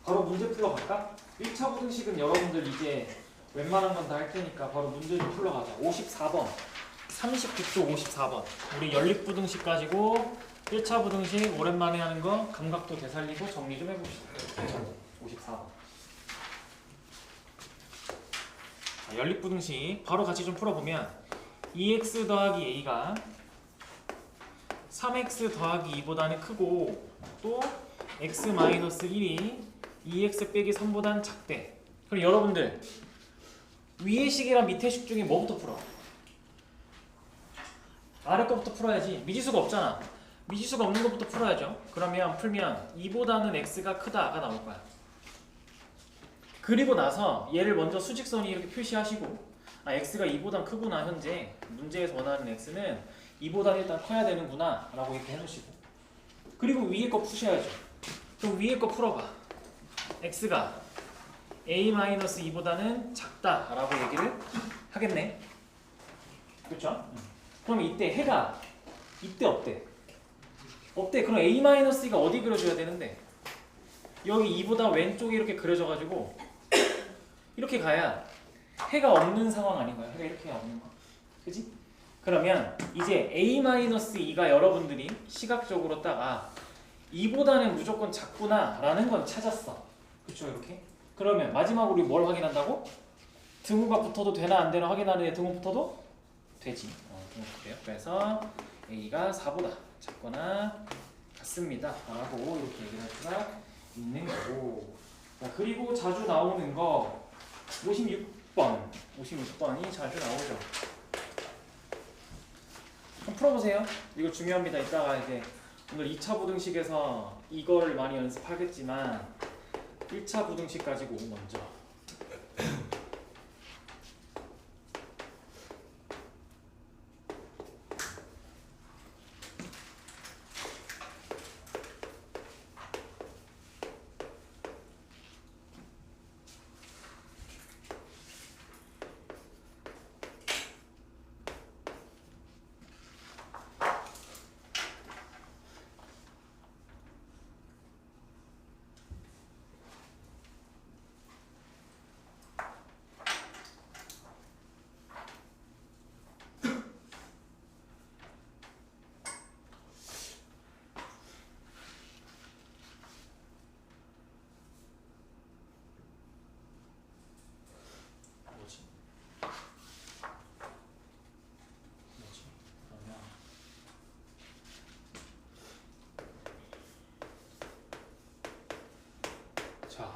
바로 문제 풀러 갈까? 1차 부등식은 여러분들 이제 웬만한 건 다 할 테니까 바로 문제 좀 풀러 가자. 54번 39쪽 54번 우리 연립부등식 가지고 1차 부등식 오랜만에 하는 거 감각도 되살리고 정리 좀 해봅시다. 54번 연립부등식 바로 같이 좀 풀어보면 2x 더하기 a가 3x 더하기 2보다는 크고 또 x 마이너스 1이 2x 빼기 3보다는 작대. 그럼 여러분들 위의 식이랑 밑의 식 중에 뭐부터 풀어? 아래 거부터 풀어야지. 미지수가 없잖아. 미지수가 없는 것부터 풀어야죠. 그러면 풀면 2보다는 x가 크다가 나올 거야. 그리고 나서 얘를 먼저 수직선이 이렇게 표시하시고 아 x가 2보다 크구나. 현재 문제에서 원하는 x는 2보다 일단 커야 되는구나 라고 이렇게 해놓으시고 그리고 위에 거 푸셔야죠. 그럼 위에 거 풀어봐. x가 a-2보다는 작다 라고 얘기를 하겠네. 그렇죠? 그럼 이때 해가 이때 없대. 없대. 그럼 a-2가 어디 그려줘야 되는데 여기 2보다 왼쪽에 이렇게 그려져가지고 이렇게 가야 해가 없는 상황 아닌가요? 해가 이렇게 없는 거. 그지? 그러면 이제 a-2가 여러분들이 시각적으로 딱 2보다는 무조건 작구나 라는 건 찾았어. 그쵸? 이렇게. 그러면 마지막으로 우리 뭘 확인한다고? 등호가 붙어도 되나 안 되나 확인하는데 등호 붙어도 되지. 등호 붙어요. 그래서 a가 4보다 작거나 같습니다 라고 이렇게 얘기를 할 수가 있는 거고. 자, 그리고 자주 나오는 거 56번이 자주 나오죠. 한번 풀어보세요. 이거 중요합니다. 이따가 이제 오늘 2차 부등식에서 이걸 많이 연습하겠지만 1차 부등식 가지고 먼저 자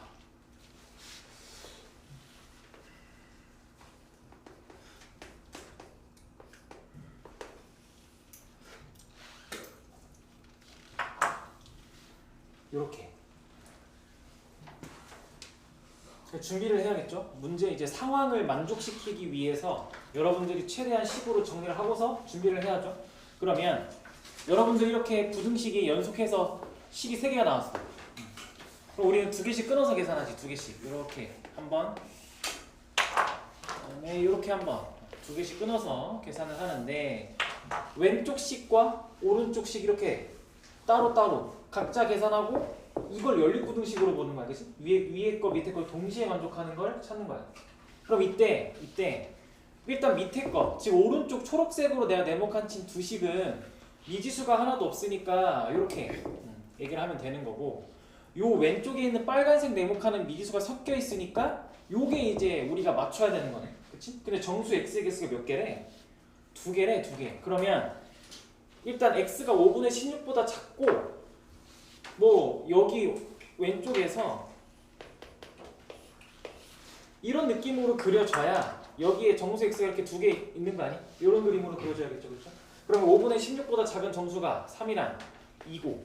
이렇게 준비를 해야겠죠. 문제 이제 상황을 만족시키기 위해서 여러분들이 최대한 식으로 정리를 하고서 준비를 해야죠. 그러면 여러분들 이렇게 부등식이 연속해서 식이 3개가 나왔어. 그럼 우리는 2개씩 끊어서 계산하지. 2개씩 이렇게 한번 그다음에 이렇게 한번 2개씩 끊어서 계산을 하는데 왼쪽 식과 오른쪽 식 이렇게 따로따로 각자 계산하고 이걸 연립부등식으로 보는 거야. 그치? 위에 거 밑에 거 동시에 만족하는 걸 찾는 거야. 그럼 이때 일단 밑에 거 지금 오른쪽 초록색으로 내가 네모칸 친 두 식은 미지수가 하나도 없으니까 이렇게 얘기를 하면 되는 거고 요 왼쪽에 있는 빨간색 네모칸은 미지수가 섞여 있으니까 요게 이제 우리가 맞춰야 되는 거네. 그치? 근데 정수 x의 개수가 몇 개래? 2개래. 2개. 그러면 일단 x가 5분의 16보다 작고 뭐 여기 왼쪽에서 이런 느낌으로 그려줘야 여기에 정수 x가 이렇게 2개 있는 거 아니? 이런 그림으로 그려줘야겠죠. 그렇죠? 그럼 5분의 16보다 작은 정수가 3이랑 2고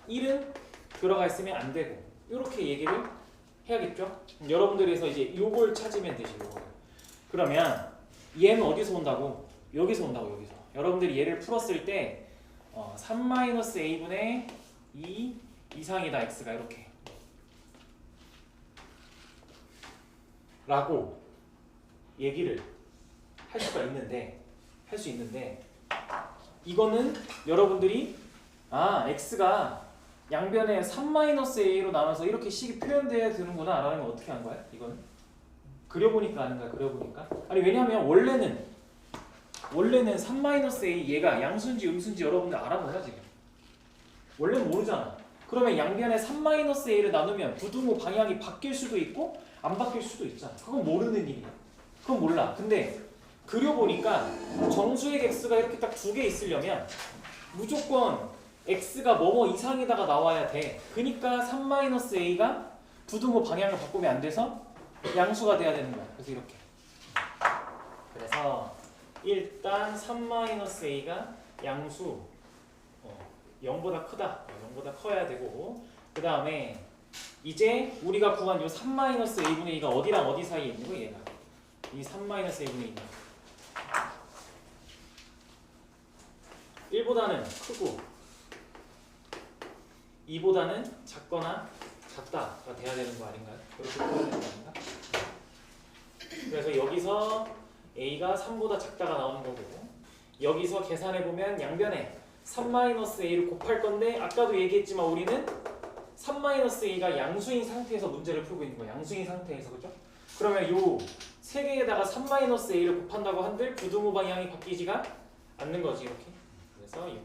1은 들어가 있으면 안 되고 이렇게 얘기를 해야겠죠. 여러분들에서 이제 요걸 찾으면 되지. 요걸. 그러면 얘는 어디서 온다고? 여기서 온다고. 여기서. 여러분들이 얘를 풀었을 때 3-a분의 2 이상이다 x가 이렇게 라고 얘기를 할 수가 있는데 이거는 여러분들이 x가 양변에 3-a로 나눠서 이렇게 식이 표현돼야 되는구나 라는 건 어떻게 한 거야? 이거는 그려보니까 아는 거야. 그려보니까. 아니 왜냐면 원래는 3-a 얘가 양수인지 음수인지 여러분들 알아보자 지금. 원래는 모르잖아. 그러면 양변에 3-a를 나누면 부등호 방향이 바뀔 수도 있고 안 바뀔 수도 있잖아. 그건 모르는 일이야. 그건 몰라. 근데 그려보니까 정수의 x가 이렇게 딱 두 개 있으려면 무조건 x가 뭐뭐 이상에다가 나와야 돼. 그니까 3-a가 부등호 방향을 바꾸면 안 돼서 양수가 돼야 되는 거야. 그래서 이렇게. 그래서 일단 3-a가 양수 0보다 크다. 0보다 커야 되고 그 다음에 이제 우리가 구한 요 3-a분의 2가 어디랑 어디 사이에 있는 거야? 얘가. 이 3-a분의 2가 1보다는 크고 2보다는 작거나 작다가 돼야 되는 거 아닌가요? 그렇게 표현해야 되는 거 아닌가? 그래서 여기서 a가 3보다 작다가 나오는 거고 여기서 계산해보면 양변에 3-a를 곱할 건데 아까도 얘기했지만 우리는 3-a가 양수인 상태에서 문제를 풀고 있는 거야. 양수인 상태에서. 그죠? 그러면 요 세 개에다가 3-a를 곱한다고 한들 부등호 방향이 바뀌지가 않는 거지. 이렇게. 그래서 6-2.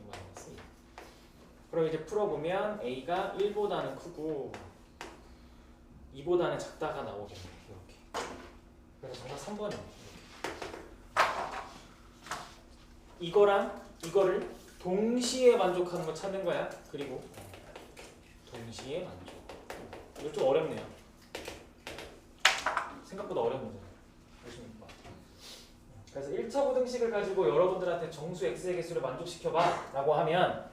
그럼 이제 풀어보면 a가 1보다는 크고 2보다는 작다가 나오겠네. 이렇게. 그래서 정답 3번이에요. 이거랑 이거를 동시에 만족하는 거 찾는 거야. 그리고 동시에 만족. 이거 좀 어렵네요. 생각보다 어려운 문제예요. 그래서 1차 부등식을 가지고 여러분들한테 정수 x의 개수를 만족시켜봐 라고 하면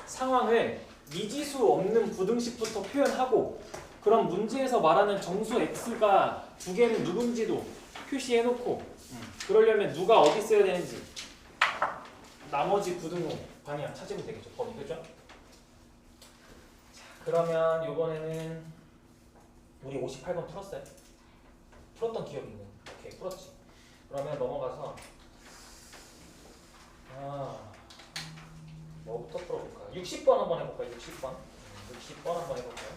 상황을 미지수 없는 부등식부터 표현하고 그럼 문제에서 말하는 정수 x가 두 개는 누군지도 표시해놓고 그러려면 누가 어디 써야 되는지 나머지 부등호 방향 찾으면 되겠죠. 범위. 그죠? 자, 그러면 이번에는 우리 58번 풀었어요? 풀었던 기억이 있는. 오케이, 풀었지. 그러면 넘어가서 뭐부터 풀어볼까요? 60번 한번 해볼까요? 60번 한번 해볼까요?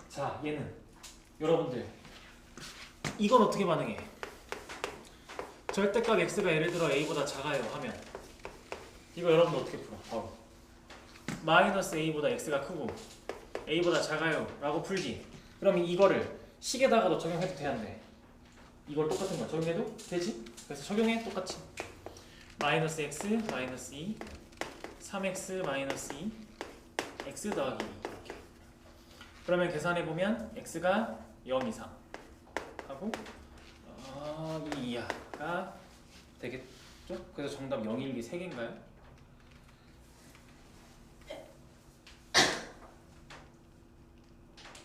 자, 얘는 여러분들 이건 어떻게 반응해? 절대값 x가 예를 들어 a보다 작아요 하면 이거 여러분들 어떻게 풀어? 바로 마이너스 a보다 x가 크고 a보다 작아요 라고 풀지. 그럼 이거를 식에다가도 적용해도 되는데 이걸 똑같은 거 적용해도 되지? 그래서 적용해 똑같이 마이너스 x 마이너스 2 3x 마이너스 2 x 더하기 2 이렇게. 그러면 계산해보면 x가 0 이상 하고 2 이하가 되겠죠? 그래서 정답 0, 1, 2, 3개인가요?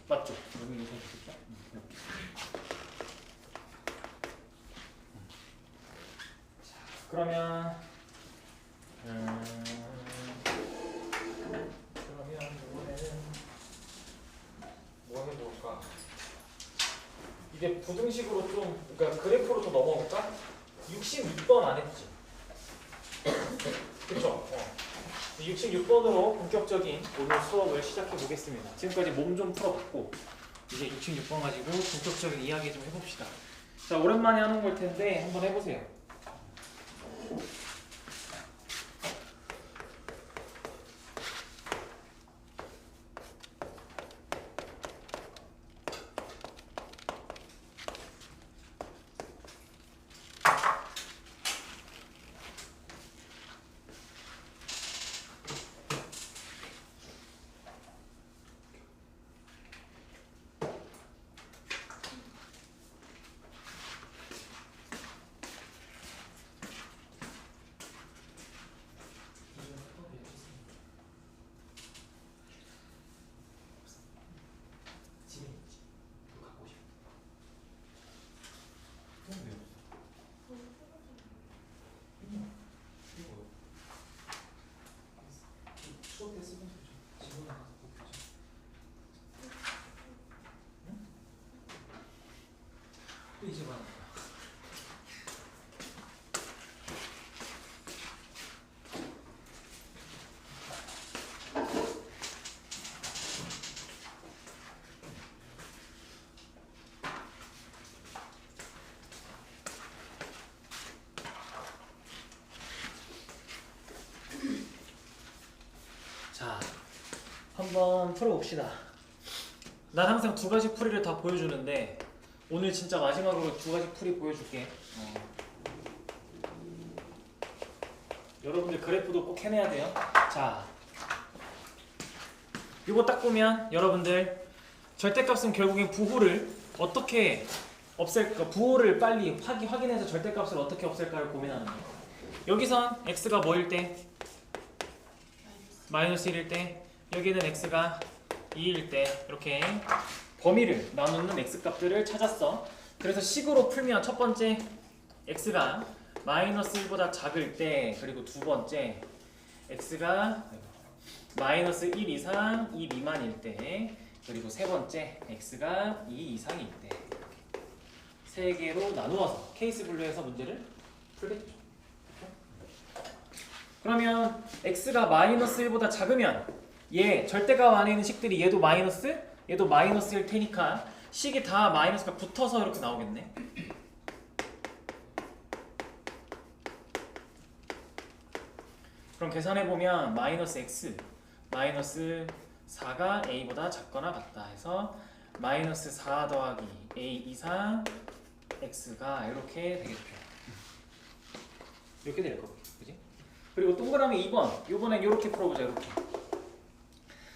맞죠? 0, 1, 2, 3개 자, 그러면 이번에는 뭐 해볼까? 이게 부등식으로 좀, 그러니까 그래프로 좀 넘어볼까? 66번 안 했지? 그쵸? 66번으로 본격적인 오늘 수업을 시작해 보겠습니다. 지금까지 몸 좀 풀어봤고 이제 66번 가지고 본격적인 이야기 좀 해봅시다. 자, 오랜만에 하는 걸 텐데 한번 해보세요. 한번 풀어봅시다. 난 항상 두 가지 풀이를 다 보여주는데 오늘 진짜 마지막으로 두 가지 풀이 보여줄게. 여러분들 그래프도 꼭 해내야 돼요. 자, 이거 딱 보면 여러분들 절대값은 결국엔 부호를 어떻게 없앨까, 부호를 빨리 확인해서 절대값을 어떻게 없앨까를 고민하는 거예요. 여기선 x가 뭐일 때? 마이너스 1일 때, 여기는 x가 2일 때, 이렇게 범위를 나누는 x값들을 찾았어. 그래서 식으로 풀면 첫 번째 x가 마이너스 1보다 작을 때, 그리고 두 번째 x가 마이너스 1 이상 2 미만일 때, 그리고 세 번째 x가 2 이상일 때, 세 개로 나누어서 케이스 분류해서 문제를 풀겠죠. 그러면 x가 마이너스 1보다 작으면 얘 절대값 안에 있는 식들이 얘도 마이너스일 테니까 식이 다 마이너스가 붙어서 이렇게 나오겠네. 그럼 계산해보면 마이너스 x 마이너스 4가 a보다 작거나 같다 해서 마이너스 4 더하기 a 이상 x가 이렇게 되겠죠. 이렇게 될 거고, 그지? 그리고 동그라미 2번, 요번엔 이렇게 풀어보자. 이렇게.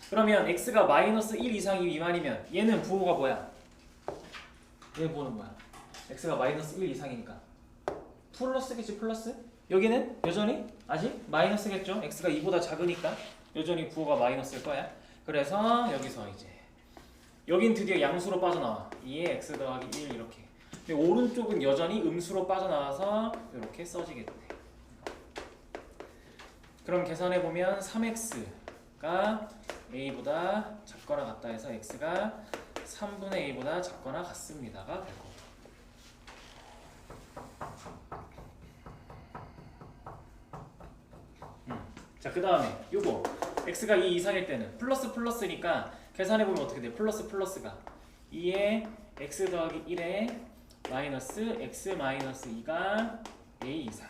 그러면 x가 마이너스 1 이상이 미만이면 얘는 부호가 뭐야? 얘 부호는 뭐야? x가 마이너스 1 이상이니까 플러스겠지, 플러스? 여기는 여전히 아직 마이너스겠죠? x가 2보다 작으니까 여전히 부호가 마이너스일 거야. 그래서 여기서 이제 여긴 드디어 양수로 빠져나와. 2에 x 더하기 1 이렇게. 근데 오른쪽은 여전히 음수로 빠져나와서 이렇게 써지겠네. 그럼 계산해보면 3x가 a보다 작거나 같다 해서 x가 3분의 a보다 작거나 같습니다가 될 거고. 자, 그 다음에 요거 x가 2 이상일 때는 플러스니까 계산해보면 어떻게 돼? 플러스가 2에 x 더하기 1에 마이너스 x 마이너스 2가 a 이상.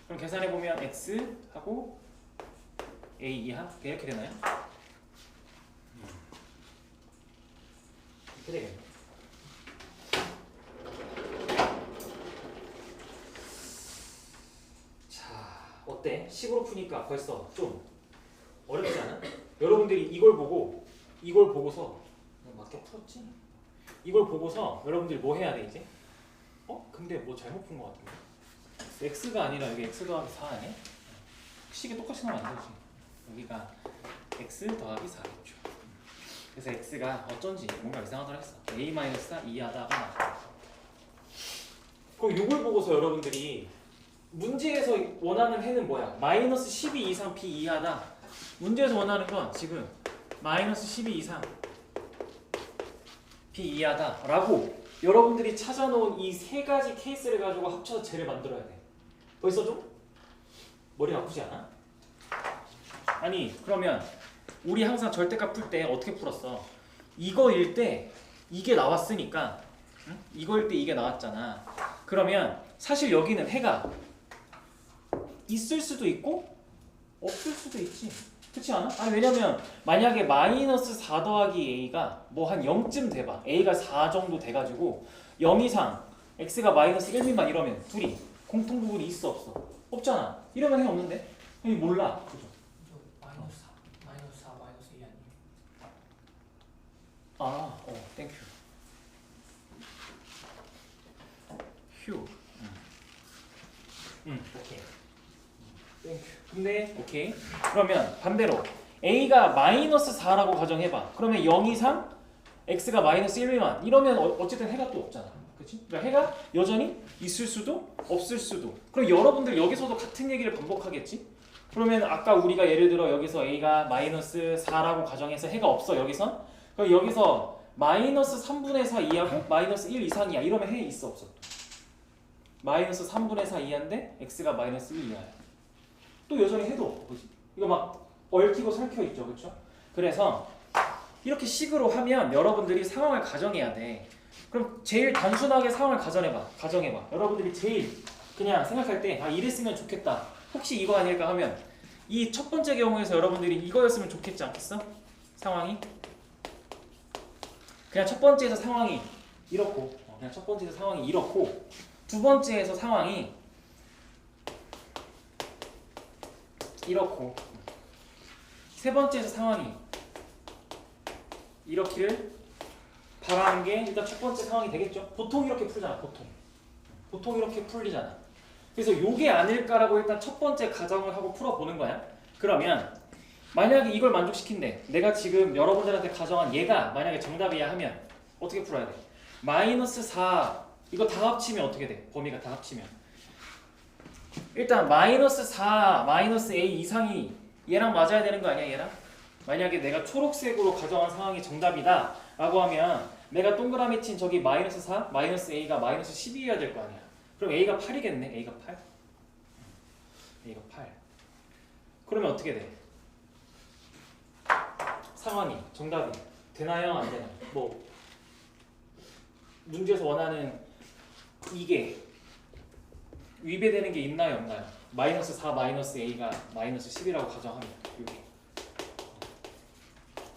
그럼 계산해보면 x 하고 a 이하 이렇게 되나요? 이렇게 되겠네. 자, 어때? 식으로 푸니까 벌써 좀 어렵지 않아? 여러분들이 이걸 보고서 맞게 풀었지? 이걸 보고서 여러분들이 뭐 해야 돼 이제? 근데 뭐 잘못 푼 것 같은데? x가 아니라 여기 x 더하기 4 아니야? 식이 똑같이 나오면 안 되지. 여기가 x 더하기 4겠죠. 그래서 x가 어쩐지 뭔가 이상하더라 했어. a-4 이하다가 나왔어. 그럼 이걸 보고서 여러분들이 문제에서 원하는 해는 뭐야? 마이너스 12 이상 b 이하다. 문제에서 원하는 건 지금 마이너스 12 이상 b 이하다 라고 여러분들이 찾아놓은 이 세 가지 케이스를 가지고 합쳐서 쟤를 만들어야 돼. 벌써 좀 머리 아프지 않아? 아니, 그러면 우리 항상 절대값 풀 때 어떻게 풀었어? 이거일 때 이게 나왔으니까, 응? 이거일 때 이게 나왔잖아. 그러면 사실 여기는 해가 있을 수도 있고 없을 수도 있지. 그렇지 않아? 아니, 왜냐면 만약에 마이너스 4 더하기 a가 뭐 한 0쯤 돼봐. a가 4 정도 돼가지고 0 이상 x가 마이너스 1 미만 이러면 둘이 공통 부분이 있어 없어? 없잖아. 이러면 해 없는데? 형이 몰라. 그죠? 마이너스 4, 마이너스 2 아니에요? 땡큐. 휴. 오케이. 땡큐. 근데 오케이. 그러면 반대로 a가 마이너스 4라고 가정해봐. 그러면 0 이상 x가 마이너스 1 미만 이러면 어쨌든 해가 또 없잖아. 그치? 그러니까 해가 여전히 있을 수도 없을 수도. 그럼 여러분들 여기서도 같은 얘기를 반복하겠지? 그러면 아까 우리가 예를 들어 여기서 a가 마이너스 4라고 가정해서 해가 없어 여기선? 그럼 여기서 마이너스 3분의 4 이하고 마이너스 1 이상이야. 이러면 해 있어 없어? 마이너스 3분의 4 이하인데 x가 마이너스 1 이하야. 또 여전히 해도 없고, 그치? 이거 막 얽히고 설켜 있죠, 그렇죠? 그래서 이렇게 식으로 하면 여러분들이 상황을 가정해야 돼. 그럼 제일 단순하게 상황을 가정해봐. 여러분들이 제일 그냥 생각할 때 이랬으면 좋겠다. 혹시 이거 아닐까 하면 이 첫 번째 경우에서 여러분들이 이거였으면 좋겠지 않겠어? 상황이 그냥 첫 번째에서 상황이 이렇고 그냥 첫 번째에서 상황이 이렇고 두 번째에서 상황이 이렇고 세 번째에서 상황이 이렇기를 바라는 게 일단 첫 번째 상황이 되겠죠. 보통 이렇게 풀잖아. 보통 이렇게 풀리잖아. 그래서 요게 아닐까라고 일단 첫 번째 가정을 하고 풀어보는 거야. 그러면 만약에 이걸 만족시킨대. 내가 지금 여러분들한테 가정한 얘가 만약에 정답이야 하면 어떻게 풀어야 돼? 마이너스 4 이거 다 합치면 어떻게 돼? 범위가 다 합치면 일단 마이너스 4 마이너스 a 이상이 얘랑 맞아야 되는 거 아니야 얘랑? 만약에 내가 초록색으로 가정한 상황이 정답이다 라고 하면 내가 동그라미 친 저기 마이너스 4 마이너스 a가 마이너스 12여야 될 거 아니야. 그럼 a가 8이겠네. a가 8 a가 8 그러면 어떻게 돼? 상황이 정답이 되나요? 안 되나요? 뭐 문제에서 원하는 이게 위배되는 게 있나요? 없나요? 마이너스 4 마이너스 a가 마이너스 10이라고 가정하면 이게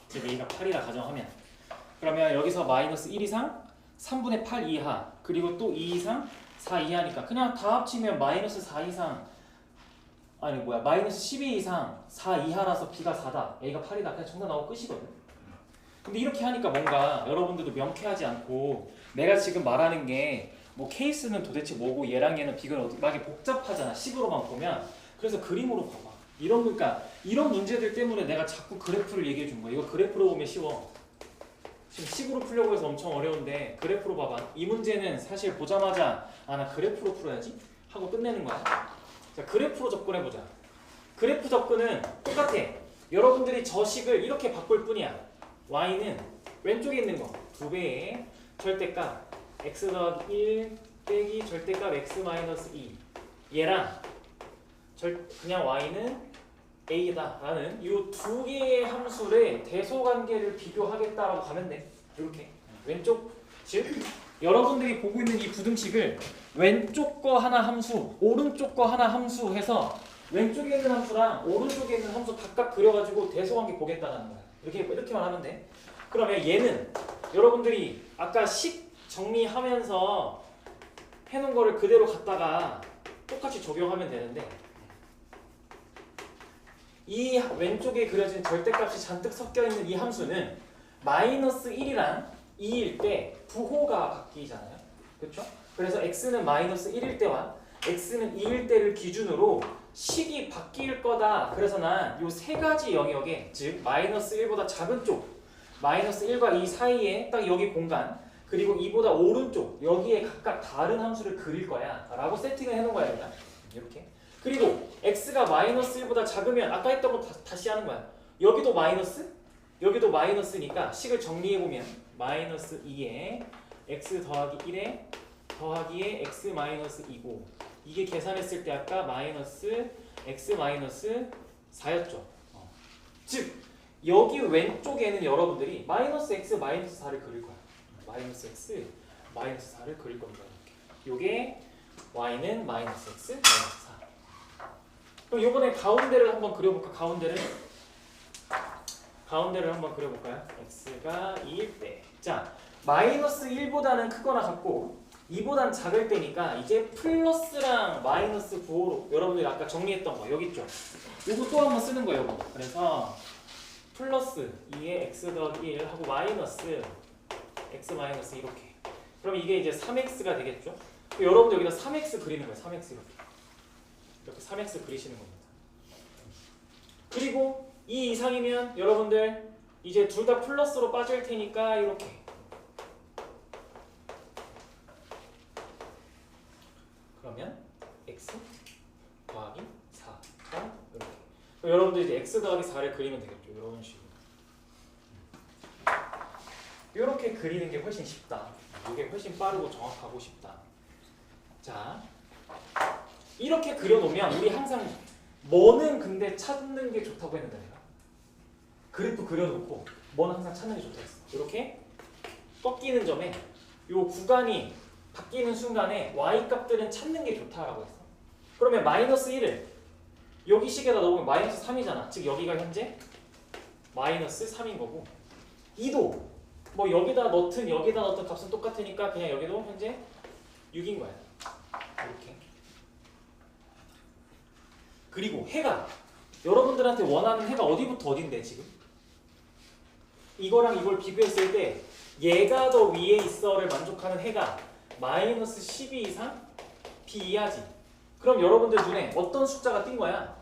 즉 a가 8이라 가정하면 그러면 여기서 마이너스 1 이상 3분의 8 이하 그리고 또 2 이상 4 이하니까 그냥 다 합치면 마이너스 4 이상 아니 뭐야 마이너스 12 이상 4 이하라서 b가 4다 a가 8이다 그냥 정답 나오고 끝이거든. 근데 이렇게 하니까 뭔가 여러분들도 명쾌하지 않고 내가 지금 말하는 게 뭐 케이스는 도대체 뭐고 얘랑 얘는 비교는 어떻게 막 복잡하잖아 식으로만 보면. 그래서 그림으로 봐봐. 그러니까 이런 문제들 때문에 내가 자꾸 그래프를 얘기해 준 거야. 이거 그래프로 보면 쉬워. 지금 식으로 풀려고 해서 엄청 어려운데 그래프로 봐봐. 이 문제는 사실 보자마자 아 나 그래프로 풀어야지 하고 끝내는 거야. 자 그래프로 접근해보자. 그래프 접근은 똑같아. 여러분들이 저 식을 이렇게 바꿀 뿐이야. y는 왼쪽에 있는 거 2배의 절대값 x 더하기 1 빼기 절대값 x 마이너스 2 얘랑 그냥 y는 a다 라는 이 두 개의 함수의 대소관계를 비교하겠다라고 가면 돼. 이렇게 왼쪽 즉 여러분들이 보고 있는 이 부등식을 왼쪽 거 하나 함수 오른쪽 거 하나 함수 해서 왼쪽에 있는 함수랑 오른쪽에 있는 함수 각각 그려가지고 대소관계 보겠다는 거야. 이렇게만 하면 돼. 그러면 얘는 여러분들이 아까 식 정리하면서 해놓은 거를 그대로 갖다가 똑같이 적용하면 되는데 이 왼쪽에 그려진 절대값이 잔뜩 섞여있는 이 함수는 마이너스 1이랑 2일 때 부호가 바뀌잖아요. 그렇죠? 그래서 x는 마이너스 1일 때와 x는 2일 때를 기준으로 식이 바뀔 거다. 그래서 난 요 세 가지 영역에 즉 마이너스 1보다 작은 쪽 마이너스 1과 2 사이에 딱 여기 공간 그리고 2보다 오른쪽 여기에 각각 다른 함수를 그릴 거야 라고 세팅을 해놓은 거야. 일단 이렇게. 그리고 x가 마이너스 1보다 작으면 아까 했던 거 다시 하는 거야. 여기도 마이너스 여기도 마이너스니까 식을 정리해보면 마이너스 2에 x 더하기 1에 더하기에 x 마이너스 2고 이게 계산했을 때 아까 마이너스 x 마이너스 4였죠. 즉 여기 왼쪽에는 여러분들이 마이너스 x 마이너스 4를 그릴 거야. 마이너스 x 마이너스 4를 그릴 겁니다. 요게 y는 마이너스 x 마이너스 4. 그럼 요번에 가운데를 한번 그려볼까? 가운데를 한번 그려볼까요? x가 2일 때. 자, 마이너스 1보다는 크거나 같고 2보단 작을 때니까 이제 플러스랑 마이너스 부호로 여러분들이 아까 정리했던 거 여기 있죠? 요거 또 한번 쓰는 거예요. 요거. 그래서 플러스 2에 x 더하기 1 하고 마이너스 x 마이너스 이렇게. 그럼 이게 이제 3x가 되겠죠? 여러분들 여기다 3x 그리는 거예요. 3x 이렇게 3x 그리시는 겁니다. 그리고 이 이상이면 여러분들 이제 둘 다 플러스로 빠질 테니까 이렇게. 그러면 x 더하기 4가 이렇게. 그럼 여러분들 이제 x 더하기 4를 그리면 되겠죠. 이런 식으로. 이렇게 그리는 게 훨씬 쉽다. 이게 훨씬 빠르고 정확하고 쉽다. 자, 이렇게 그려놓으면 우리 항상 뭐는 근데 찾는 게 좋다고 했는데 내가 그래프 그려놓고 뭐는 항상 찾는 게 좋다고 했어. 이렇게 꺾이는 점에 이 구간이 바뀌는 순간에 y값들은 찾는 게 좋다라고 했어. 그러면 마이너스 1을 여기 식에다 넣으면 마이너스 3이잖아. 즉 여기가 현재 마이너스 3인 거고 2도 뭐 여기다 넣든 여기다 넣든 값은 똑같으니까 그냥 여기도 현재 6인 거야. 이렇게. 그리고 해가 여러분들한테 원하는 해가 어디부터 어딘데 지금? 이거랑 이걸 비교했을 때 얘가 더 위에 있어를 만족하는 해가 마이너스 12 이상 b 이하지. 그럼 여러분들 눈에 어떤 숫자가 띈 거야?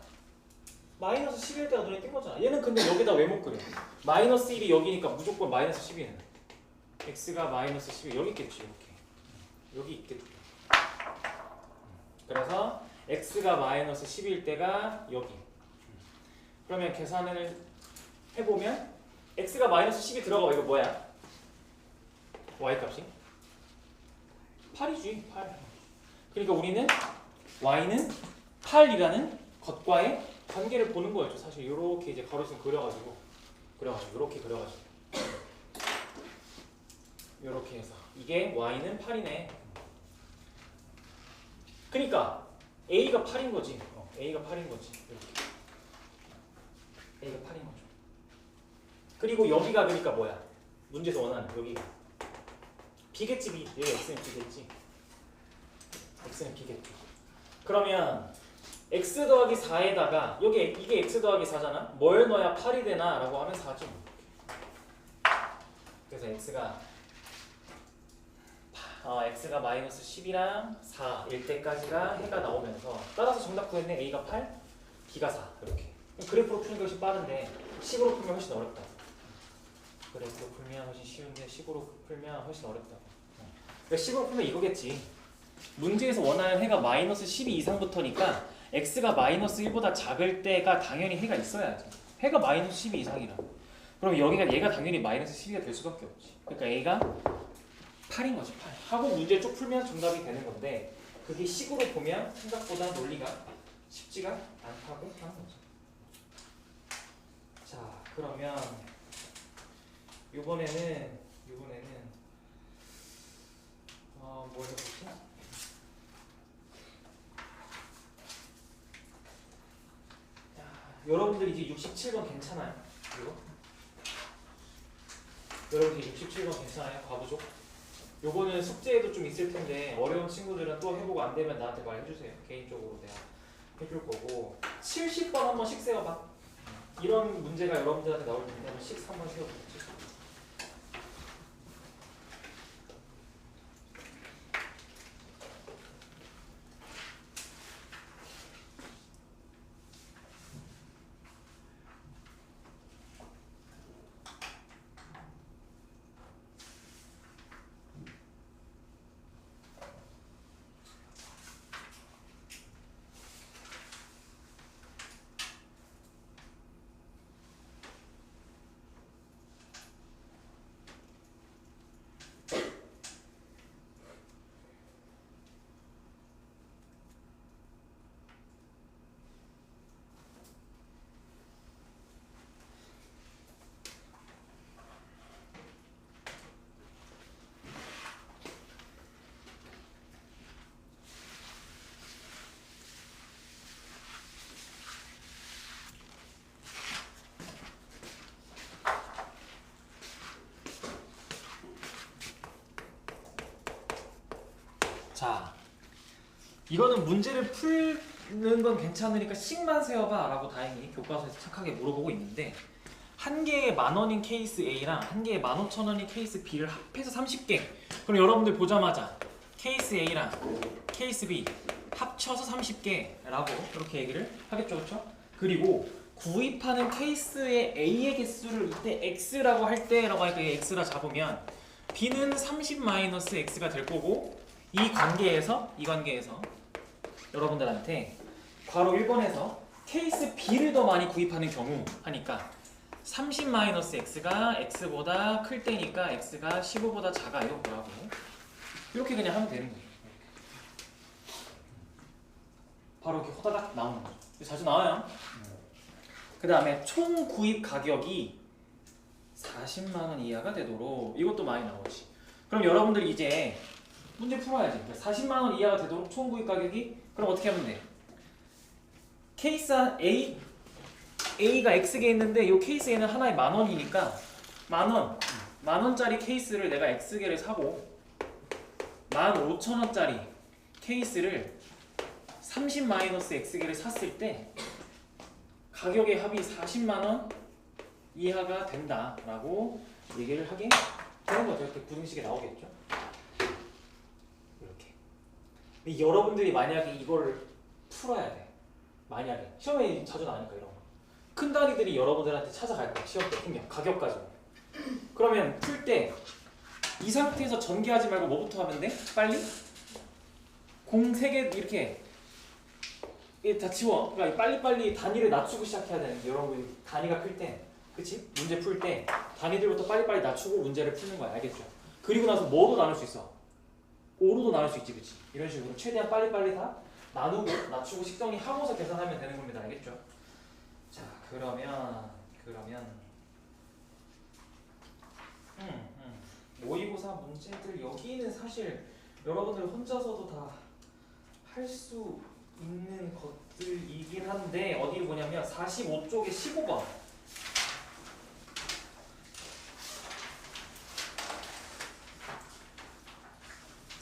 마이너스 11대가 눈에 띈 거잖아. 얘는 근데 여기다 왜 못 그려? 마이너스 1이 여기니까 무조건 마이너스 12는 x가 마이너스 12 여기 있겠지. 이렇게 여기 있겠지. 그래서 x가 마이너스 10일 때가 여기. 그러면 계산을 해보면 x가 마이너스 10이 들어가고 이거 뭐야? y값이? 8이지. 8. 그러니까 우리는 y는 8이라는 것과의 관계를 보는 거였죠. 사실 이렇게 이제 가로수 그려가지고 이렇게 그려가지고 이렇게 해서 이게 y는 8이네. 그러니까 a가 8인 거지. a가 8인 거지. 이렇게 a가 8인 거죠. 그리고 여기가 그러니까 뭐야? 문제에서 원하는 여기가 b겠지. b. 얘가 x는 b겠지. x는 b겠지. 그러면 x 더하기 4에다가 여기 이게 x 더하기 4잖아. 뭘 넣어야 8이 되나? 라고 하면 4지. 그래서 x가 마이너스 10이랑 4일 때까지가 해가 나오면서 따라서 정답 구했네. a가 8, b가 4 이렇게. 그래프로 푸는 것이 빠른데 10으로 풀면 훨씬 어렵다. 그래프로 풀면 훨씬 쉬운데 10으로 풀면 훨씬 어렵다. 그러니까 10으로 풀면 이거겠지. 문제에서 원하는 해가 마이너스 12 이상부터니까 x가 마이너스 1보다 작을 때가 당연히 해가 있어야지. 해가 마이너스 12 이상이라. 그럼 여기가 얘가 당연히 마이너스 12가 될 수밖에 없지. 그러니까 a가 8인 거지. 8. 하고 문제 쭉 풀면 정답이 되는 건데 그게 식으로 보면 생각보다 논리가 쉽지가 않다고 하는 거죠. 자, 그러면 이번에는 뭘 해보지? 여러분들 이제 67번 괜찮아요? 이거? 여러분들 67번 괜찮아요? 과부족? 요거는 숙제에도 좀 있을 텐데 어려운 친구들은 또 해보고 안 되면 나한테 말해주세요. 개인적으로 내가 해줄 거고 70번 한번 씩 세워봐. 이런 문제가 여러분들한테 나올 텐데 한번 씩 한번 세워보겠지. 자, 이거는 문제를 풀는 건 괜찮으니까 씩만 세워봐 라고 다행히 교과서에서 착하게 물어보고 있는데 한 개에 10,000원인 케이스 A랑 한 개에 15,000원인 케이스 B를 합해서 30개. 그럼 여러분들 보자마자 케이스 A랑 케이스 B 합쳐서 30개라고 이렇게 얘기를 하겠죠. 그렇죠? 그리고 구입하는 케이스의 A의 개수를 이때 X라고 할 때라고 하니까 X라 잡으면 B는 30-X가 될 거고 이 관계에서 여러분들한테 괄호 1번에서 케이스 B를 더 많이 구입하는 경우 하니까 30-x가 x보다 클 때니까 x가 15보다 작아요 라고 이렇게 그냥 하면 되는 거예요. 바로 이렇게 호다닥 나오는 거죠. 자주 나와요. 그 다음에 총 구입 가격이 40만원 이하가 되도록 이것도 많이 나오지. 그럼 여러분들 이제 문제 풀어야지. 40만원 이하가 되도록 총 구입 가격이 그럼 어떻게 하면 돼? 케이스 A가 X개 있는데 이 케이스에는 하나에 10,000원이니까 만원짜리 케이스를 내가 X개를 사고 15,000원짜리 케이스를 30-X개를 샀을 때 가격의 합이 40만원 이하가 된다라고 얘기를 하게 되는 거죠. 이렇게 부등식에 나오겠죠. 이렇게. 근데 여러분들이 만약에 이걸 풀어야 돼. 만약에 시험에 자주 나오니까 이런 거. 큰 단위들이 여러분들한테 찾아갈 거야. 시험 때 분명 가격 가지고. 그러면 풀 때 이 상태에서 전개하지 말고 뭐부터 하면 돼? 빨리? 공 3개 이렇게 다 치워. 그러니까 빨리빨리 단위를 낮추고 시작해야 되는 게 여러분 단위가 클 때, 그치? 문제 풀 때 단위들부터 빨리빨리 낮추고 문제를 푸는 거야. 알겠죠? 그리고 나서 뭐로 나눌 수 있어? 5로도 나눌 수 있지, 그치? 이런 식으로 최대한 빨리빨리 다 나누고 낮추고 식정리하고서 계산하면 되는 겁니다. 알겠죠? 자, 그러면 모의고사 문제들 여기는 사실 여러분들 혼자서도 다 할 수 있는 것들이긴 한데 어디를 보냐면 45쪽에 15번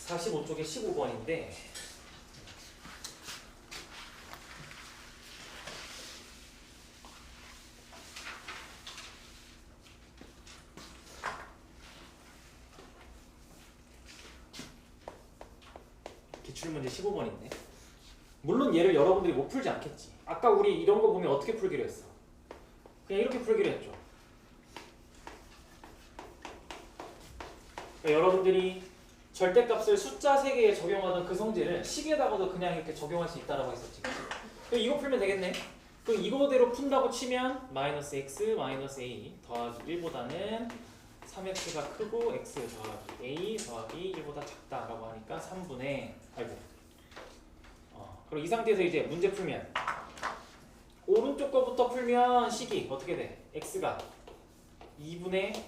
45쪽에 15번인데 기출문제 15번인데 물론 얘를 여러분들이 못 풀지 않겠지. 아까 우리 이런 거 보면 어떻게 풀기로 했어? 그냥 이렇게 풀기로 했죠. 그러니까 여러분들이 절대값을 숫자 3개에 적용하던 그 성질을 식에다가도 그냥 이렇게 적용할 수 있다라고 했었지. 그럼 이거 풀면 되겠네. 그럼 이거대로 푼다고 치면 -x -a 더하기 1보다는 3x가 크고 x 더하기 a 더하기 1보다 작다라고 하니까 3분의 그리고 이 상태에서 이제 문제 풀면 오른쪽 거부터 풀면 식이 어떻게 돼? x가 2분의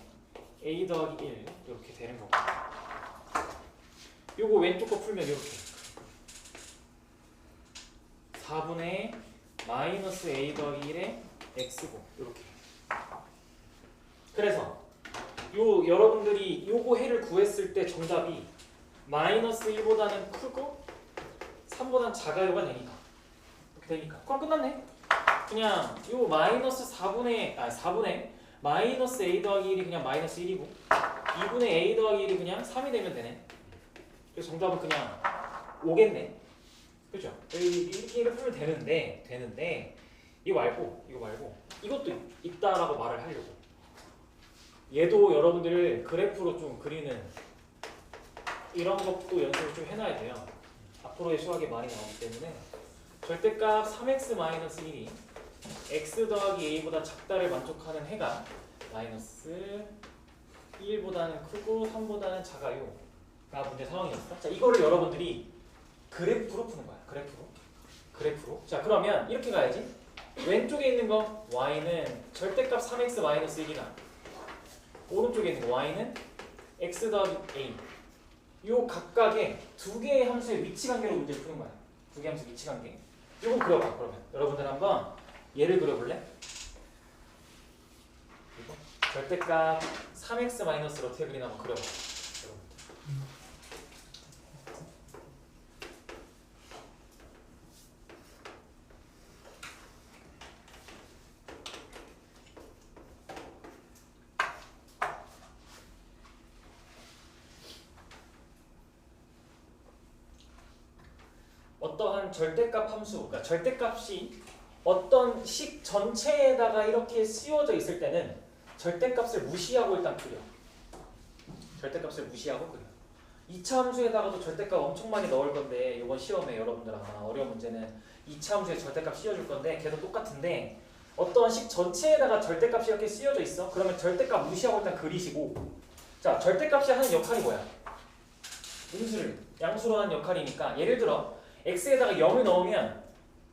a 더하기 1 이렇게 되는 거고 요거 왼쪽 거 풀면 이렇게 4분의 -a 더하기 1의 x고 이렇게. 그래서 요 여러분들이 요거 해를 구했을 때 정답이 -1보다는 크고 3보다는 작아요가 되니까 이렇게 되니까 그럼 끝났네. 그냥 요 -4분의 -a 더하기 1이 그냥 -1이고 2분의 a 더하기 1이 그냥 3이 되면 되네. 그래서 정답은 그냥 5겠네. 그죠? 이렇게 풀면 되는데 이거 말고 이것도 있다라고 말을 하려고. 얘도 여러분들 그래프로 좀 그리는 이런 것도 연습을 좀 해놔야 돼요. 앞으로의 수학이 많이 나오기 때문에 절대값 3x-1이 x 더하기 a보다 작다를 만족하는 해가 -1보다는 크고 3보다는 작아요가 문제 상황이었어. 자, 이거를 여러분들이 그래프로 푸는 거야. 그래프로. 자, 그러면 이렇게 가야지. 왼쪽에 있는 거 y는 절대값 3x-1이나 오른쪽에 있는 거 y는 x 더하기 a 요 각각의 두 개의 함수의 위치 관계로 문제를 푸는 거야. 두 개의 함수 위치 관계. 요거 그려봐. 그러면 여러분들 한번 얘를 그려볼래? 이거 절대값 3x-를 어떻게 그리나 한번 그려봐. 어떠한 절대값 함수, 그러니까 절대값이 어떤 식 전체에다가 이렇게 씌워져 있을 때는 절대값을 무시하고 일단 그려. 절대값을 무시하고 그려. 2차 함수에다가도 절대값 엄청 많이 넣을 건데 이번 시험에 여러분들 아마 어려운 문제는 2차 함수에 절대값 씌워줄 건데 걔도 똑같은데 어떠한 식 전체에다가 절대값이 이렇게 씌워져 있어. 그러면 절대값 무시하고 일단 그리시고 자, 절대값이 하는 역할이 뭐야? 음수를 양수로 하는 역할이니까 예를 들어 x에다가 0을 넣으면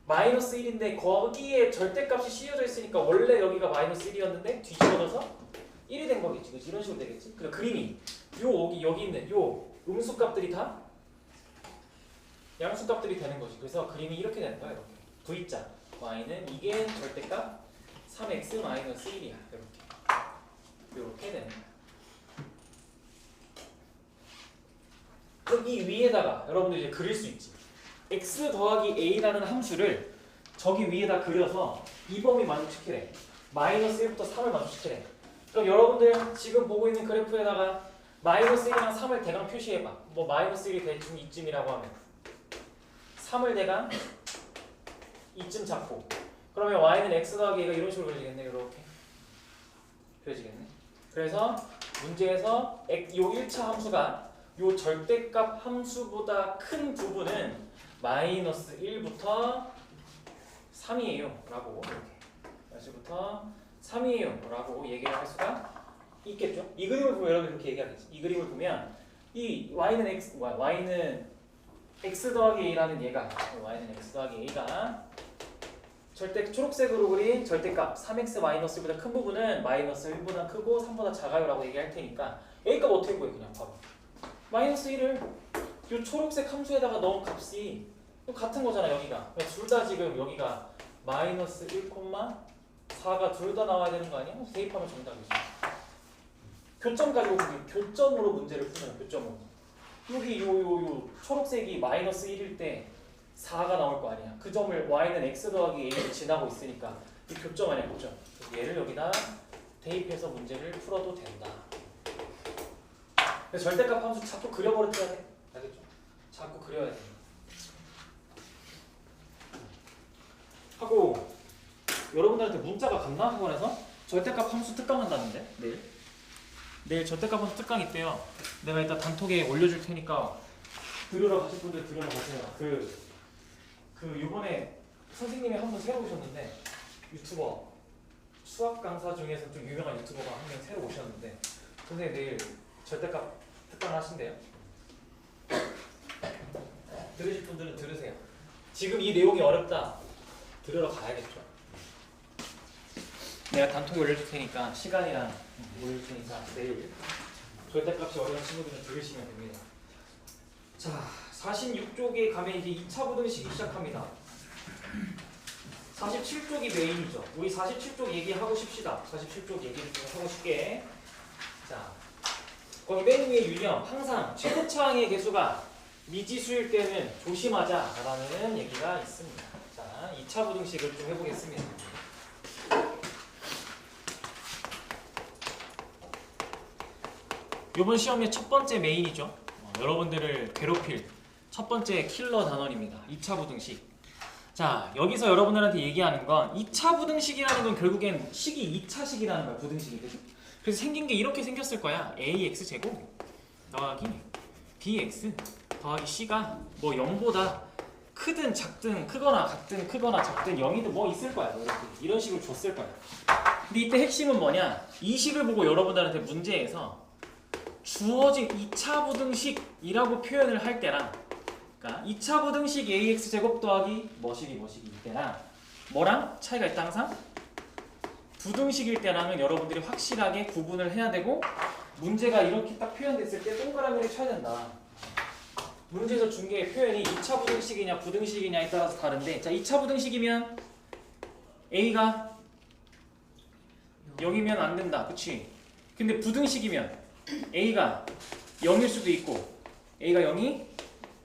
-1인데 거기에 절대값이 씌워져 있으니까 원래 여기가 -1이었는데 뒤집어져서 1이 된 거겠지. 그치? 이런 식으로 되겠지. 그리고 그림이 여기 있는 요 음수값들이 다 양수값들이 되는 거지. 그래서 그림이 이렇게 되는 거야. 이렇게 V자 y는 이게 절대값 3x 마이너스 1이야. 이렇게 되는 거야. 그럼 이 위에다가 여러분들 이제 그릴 수 있지. x 더하기 a라는 함수를 저기 위에다 그려서 이 범위 만족시키래. 마이너스 1부터 3을 만족시키래. 그럼 여러분들 지금 보고 있는 그래프에다가 마이너스 1이랑 3을 대강 표시해봐. 뭐 마이너스 1이 대충 이쯤이라고 하면 3을 대강 이쯤 잡고, 그러면 y는 x 더하기 a가 이런 식으로 그려지겠네. 이렇게 그려지겠네. 그래서 문제에서 요 1차 함수가 요 절대값 함수보다 큰 부분은 마이너스 1부터 3이에요 라고, 이렇게 1부터 3이에요 라고 얘기를 할 수가 있겠죠. 이 그림을 보면 여러분 이렇게 얘기하겠지. 이 그림을 보면 이 y는 x 더하기 a라는 얘가, y는 x 더하기 a가 절대 초록색으로 그린 절대값 3x 마이너스보다 큰 부분은 마이너스 1보다 크고 3보다 작아요 라고 얘기할 테니까 a 값 어떻게 구해? 그냥 바로 마이너스 1을 이 초록색 함수에다가 넣은 값이 같은 거잖아. 여기가 둘 다 지금 여기가 마이너스 1,4가 둘 다 나와야 되는 거 아니야? 대입하면 정답이지. 교점 가지고 교점으로 문제를 푸는 교점으로. 여기 요 초록색이 마이너스 1일 때 4가 나올 거 아니야. 그 점을 y는 x 더하기 a를 지나고 있으니까 이 교점 아니야, 교점. 얘를 여기다 대입해서 문제를 풀어도 된다. 그래서 절대값 함수 자꾸 그려버려야 돼. 알겠죠? 자꾸 그려야 돼. 하고 여러분들한테 문자가 갔나? 학원에서? 절대값 함수 특강 한다는데 내일 절대값 함수 특강 있대요. 내가 이따 단톡에 올려줄 테니까 들으러 가실 분들 들으러 가세요. 요번에 선생님이 한 분 새로 오셨는데, 유튜버 수학 강사 중에서 좀 유명한 유튜버가 한 명 새로 오셨는데, 선생님 내일 절대값 특강 하신대요. 들으실 분들은 들으세요. 지금 이 내용이 어렵다 들으러 가야겠죠. 내가 단톡에 올려줄 테니까, 시간이랑 올려줄 테니까 내일 절대값이 어려운 친구들은 들으시면 됩니다. 자, 46쪽에 가면 이제 2차 부등식이 시작합니다. 47쪽이 메인이죠. 우리 47쪽 얘기하고 싶시다. 47쪽 얘기를 좀 하고 싶게. 자, 거기 맨 위에 유형, 항상 최고차항의 개수가 미지수일 때는 조심하자라는 얘기가 있습니다. 자, 2차 부등식을 좀 해보겠습니다. 이번 시험의 첫 번째 메인이죠. 여러분들을 괴롭힐 첫 번째 킬러 단원입니다. 2차 부등식. 자, 여기서 여러분들한테 얘기하는 건 2차 부등식이라는 건 결국엔 식이 2차식이라는 거야. 부등식이. 그치? 그래서 생긴 게 이렇게 생겼을 거야. ax 제곱 더하기 bx 더하기 c가 뭐 0보다 크든 작든 크거나 같든 크거나 작든 0이든 뭐 있을 거야. 이렇게. 이런 식으로 줬을 거야. 근데 이때 핵심은 뭐냐? 이 식을 보고 여러분들한테 문제에서 주어진 2차 부등식이라고 표현을 할 때랑, 그러니까 2차 부등식 ax 제곱 더하기 뭐식이 이때랑 뭐랑 차이가 있다 항상? 부등식일 때랑은 여러분들이 확실하게 구분을 해야 되고, 문제가 이렇게 딱 표현됐을 때 동그라미를 쳐야 된다. 문제에서 준 게 표현이 2차 부등식이냐 부등식이냐에 따라서 다른데, 자, 2차 부등식이면 a가 0이면 안 된다. 그치? 근데 부등식이면 a가 0일 수도 있고 a가 0이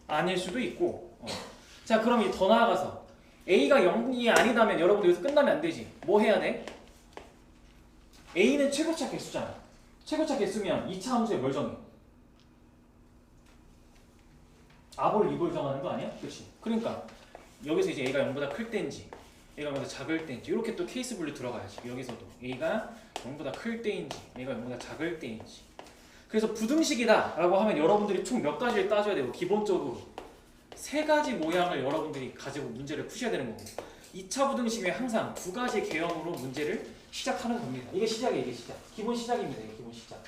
아닐 수도 있고. 자, 그럼 이제 더 나아가서 a가 0이 아니다면 여러분들 여기서 끝나면 안 되지. 뭐 해야 돼? a는 최고차 개수잖아. 최고차 개수면 2차 함수에 뭘 정해? 아볼, 이볼 정하는 거 아니야? 그치? 그러니까 여기서 이제 a가 0보다 클 때인지 a가 0보다 작을 때인지 이렇게 또 케이스 분류 들어가야지. 여기서도 a가 0보다 클 때인지 a가 0보다 작을 때인지. 그래서 부등식이다 라고 하면 여러분들이 총 몇 가지를 따져야 되고, 기본적으로 3가지 모양을 여러분들이 가지고 문제를 푸셔야 되는 거고, 2차 부등식에 항상 2가지 개형으로 문제를 시작하는 겁니다. 이게 시작이에요. 이게 시작. 기본 시작입니다. 이게 기본 시작.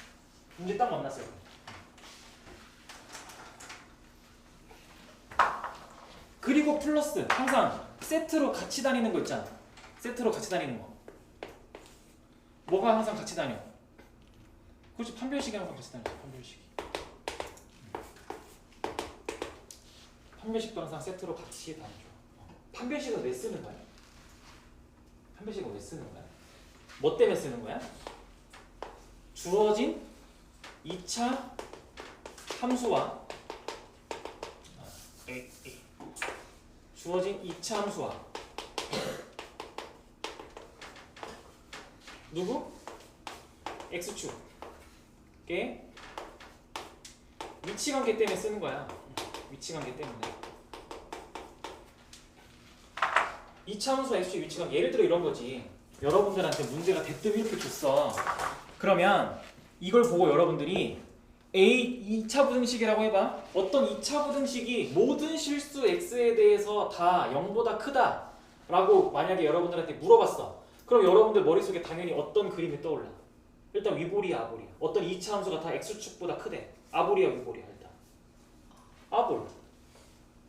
문제 딱 만났어요. 그리고 플러스 항상 세트로 같이 다니는 거 있잖아. 세트로 같이 다니는 거. 뭐가 항상 같이 다녀? 그렇지, 판별식이 항상 같이 다니죠. 판별식이. 판별식도 항상 세트로 같이 다니죠. 판별식은 왜 쓰는 거야? 판별식은 왜 쓰는 거야? 뭐 때문에 쓰는 거야? 주어진 2차 함수와 주어진 2차 함수와 누구? x축의 위치관계 때문에 쓰는 거야. 위치관계 때문에. 2차 함수 x축의 위치관계, 예를 들어 이런 거지. 여러분들한테 문제가 대뜸 이렇게 줬어. 그러면 이걸 보고 여러분들이 A 2차 부등식이라고 해봐. 어떤 2차 부등식이 모든 실수 x에 대해서 다 0보다 크다 라고 만약에 여러분들한테 물어봤어. 그럼 여러분들 머릿속에 당연히 어떤 그림이 떠올라? 일단 위볼이야, 아볼이야. 어떤 2차 함수가 다 x축보다 크대. 아볼이야, 위볼이야. 일단 아볼.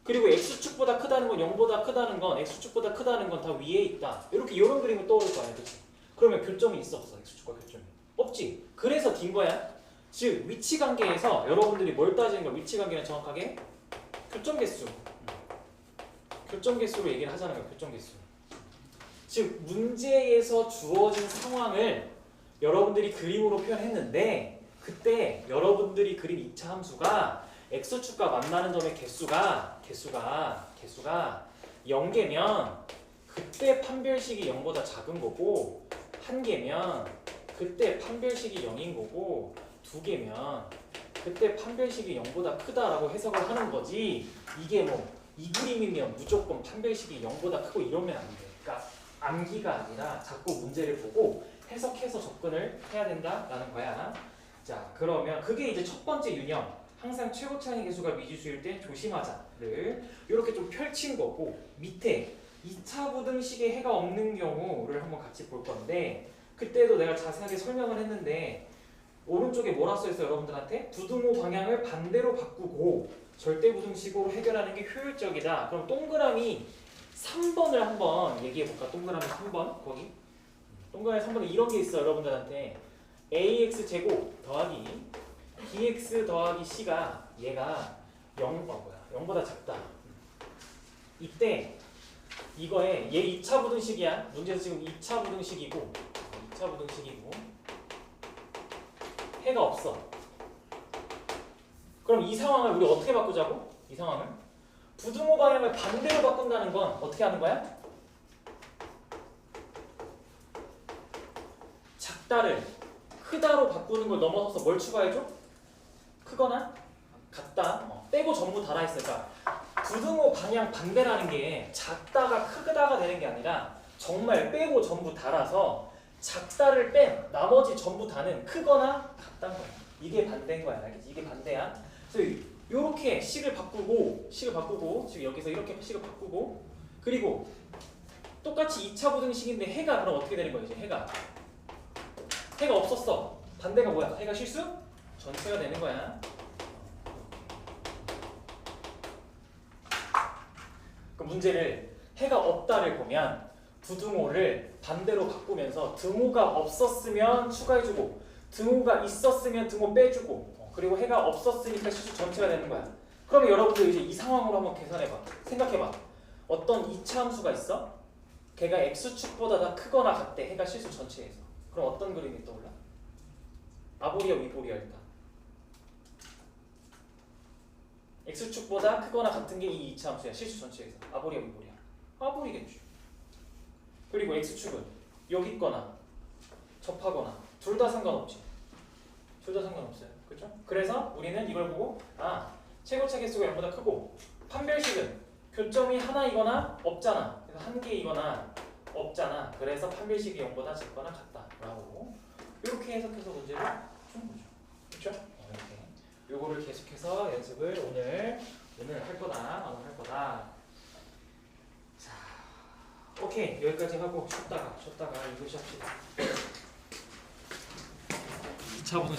그리고 x축보다 크다는 건 0보다 크다는 건 x축보다 크다는 건 다 위에 있다. 이런 그림을 떠오를 거 아니야, 그치? 그러면 교점이 있어 없어? x축과 교점이 없지. 그래서 긴 거야. 즉 위치관계에서 여러분들이 뭘 따지는 거야? 위치관계는 정확하게 교점개수. 교점개수로 얘기를 하자는 거야. 교점개수. 즉 문제에서 주어진 상황을 여러분들이 그림으로 표현했는데 그때 여러분들이 그린 2차 함수가 x축과 만나는 점의 개수가 0개면 그때 판별식이 0보다 작은 거고 1개면 그때 판별식이 0인 거고 2개면 그때 판별식이 0보다 크다라고 해석을 하는 거지. 이게 뭐 이 그림이면 무조건 판별식이 0보다 크고 이러면 안 돼. 그러니까 암기가 아니라 자꾸 문제를 보고 해석해서 접근을 해야 된다라는 거야. 자, 그러면 그게 이제 첫 번째 유형. 항상 최고 차이 개수가 미지수일 때 조심하자를 이렇게 좀 펼친 거고, 밑에 2차 부등식에 해가 없는 경우를 한번 같이 볼 건데 그때도 내가 자세하게 설명을 했는데 오른쪽에 뭐라 써있어 여러분들한테? 부등호 방향을 반대로 바꾸고 절대 부등식으로 해결하는 게 효율적이다. 그럼 동그라미 3번을 한번 얘기해볼까? 동그라미 3번 거기 동그라미 3번에 이런 게 있어 여러분들한테. ax제곱 더하기 bx 더하기 c가 얘가 0보다 작다. 이때 이거에 얘 2차 부등식이야. 문제에서 지금 2차 부등식이고 해가 없어. 그럼 이 상황을 우리 어떻게 바꾸자고? 이 상황을 부등호 방향을 반대로 바꾼다는 건 어떻게 하는 거야? 작다를 크다로 바꾸는 걸 넘어서서 뭘 추가해줘? 크거나 같다. 빼고 전부 달아있으니까 부등호 방향 반대라는 게 작다가 크다가 되는 게 아니라 정말 빼고 전부 달아서 작다를 뺀 나머지 전부 다는 크거나 같다는 거야. 이게 반대인 거야. 알겠지? 이게 반대야. 그래서 이렇게 식을 바꾸고 지금 여기서 이렇게 식을 바꾸고 그리고 똑같이 2차 부등식인데 해가 그럼 어떻게 되는 거야? 이제 해가 없었어. 반대가 뭐야? 해가 실수? 전체가 되는 거야. 그 문제를 해가 없다를 보면 부등호를 반대로 바꾸면서 등호가 없었으면 추가해주고 등호가 있었으면 등호 빼주고 그리고 해가 없었으니까 실수 전체가 되는 거야. 그러면 여러분들 이제 이 상황으로 한번 계산해봐. 생각해봐. 어떤 2차 함수가 있어? 걔가 x축보다 다 크거나 같대. 해가 실수 전체에서. 그럼 어떤 그림이 떠올라? 아볼이야 위볼이야 일단? x축보다 크거나 같은 게 이 2차 함수야. 실수 전체에서. 아볼이야 위볼이야? 아볼이겠지. 그리고 x축은 여기 있거나 접하거나 둘 다 상관없지. 둘 다 상관없어요. 그렇죠? 그래서 우리는 이걸 보고 최고차 개수가 0보다 크고 판별식은 교점이 하나이거나 없잖아. 그래서 한 개이거나 없잖아. 그래서 판별식이 0보다 작거나 같다라고 이렇게 해석해서 문제를 푼 거죠. 그렇죠? 이렇게 요거를 계속해서 연습을 오늘 할 거다. 자, 오케이 여기까지 하고 쉬었다가 이거 시작합시다. 2차분은